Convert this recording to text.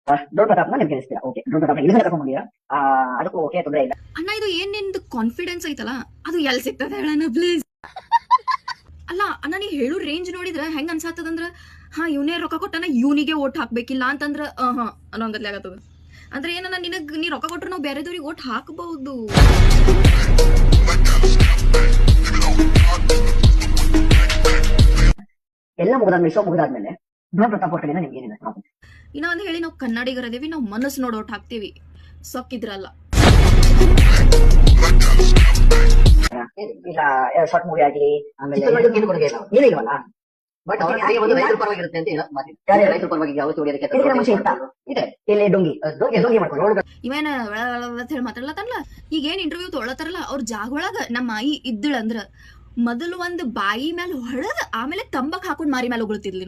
Drone ಪ್ರತಾಪ್ನ ನಿಮ್ಗೆ ಗೆಲ್ಲಿಸ್ತೀರಾ? Okay, drone Pratap ಇಲ್ಲಿಂದ ಕರ್ಕೊಂಡ್ ಬಂದಿರಾ, ಅದಕ್ಕೂ ಓಕೆ, ತೊಂದರೆ ಇಲ್ಲ. ಅಣ್ಣ ಇದು ಏನ್ ನಿಂದು ಕಾನ್ಫಿಡೆನ್ಸ್ ಐತಲ್ಲ ಅದು ಎಲ್ ಸಿಗ್ತದ ಹೇಳಣ್ಣ ಪ್ಲೀಸ್. ಅಲ್ಲ ಅಣ್ಣ ನೀ ಹೇಳು ರೇಂಜ್ ನೋಡಿದ್ರ ಹೆಂಗ್ ಅನ್ಸಾತದಂದ್ರ ಇವನೇ ರೊಕ್ಕ ಕೊಟ್ಟನ ಇವನಿಗೆ ಓಟ್ ಹಾಕ್ಬೇಕಿಲ್ಲ ಅಂತಂದ್ರ ಅನ್ನೋಂಗತ್ಲೆ ಆಗತ್ತದ. ಅಂದ್ರೆ ಏನನ್ನ ನಿನಗ್ ನೀ ರೊಕ್ಕ ಕೊಟ್ರು ನಾವು ಬೇರೆದವ್ರಿಗೆ ಓಟ್ ಹಾಕಬಹುದು. ಎಲ್ಲ ಮುಗಿದಾದ್ಮೇಲೆ ಶೋ ಮುಗಿದಾದ್ಮೇಲೆ ಡ್ರೋನ್ ಪ್ರತಾಪ್ ಅವ್ರ ಕಡೆಯಿಂದ ನಿಮ್ಗೆ ಏನಿದೆ? ಇನ್ನ ಒಂದ್ ಹೇಳಿ ನಾವು ಕನ್ನಡಿಗರದೇವಿ, ನಾವು ಮನಸ್ಸು ನೋಡಿ ಓಟ್ ಹಾಕ್ತಿವಿ, ಸೊಕ್ಕಿದ್ರಲ್ಲ. ಇಲ್ಲ ಶಾರ್ಟ್ ಮೂವಿ ಆಗಲಿ ಆಮೇಲೆ ಏನಿಲ್ವಲ್ಲ. ಬಟ್ ರೈತರ ಪರವಾಗಿರುತ್ತೆ ಅಂತ ರೈತರ ಪರವಾಗಿ ಯಾವತ್ತು ಇದೆ ಇಲ್ಲಿ ಡೊಂಗಿ ಡೊಂಗಿ ಮಾಡ್ಕೊಂಡು ಇವೇನ ಹೇಳಿ ಮಾತಾಡ್ಲತ್ತಲ್ಲ. ಈಗ ಏನ್ ಇಂಟರ್ವ್ಯೂ ತೊಗೊಳತಾರಲ್ಲ ಅವ್ರ ಜಾಗ ಒಳಗ ನಮ್ಮ ಆಯಿ ಇದ್ದಳಂದ್ರ ಮೊದಲು ಒಂದ್ ಬಾಯಿ ಮೇಲೆ ಹೊಡೆದ ಆಮೇಲೆ ತಂಬಕ್ ಹಾಕೊಂಡ್ ಮಾರಿ ಮೇಲೆ ಉಗುಳ್ತಿದ್ಲಿ.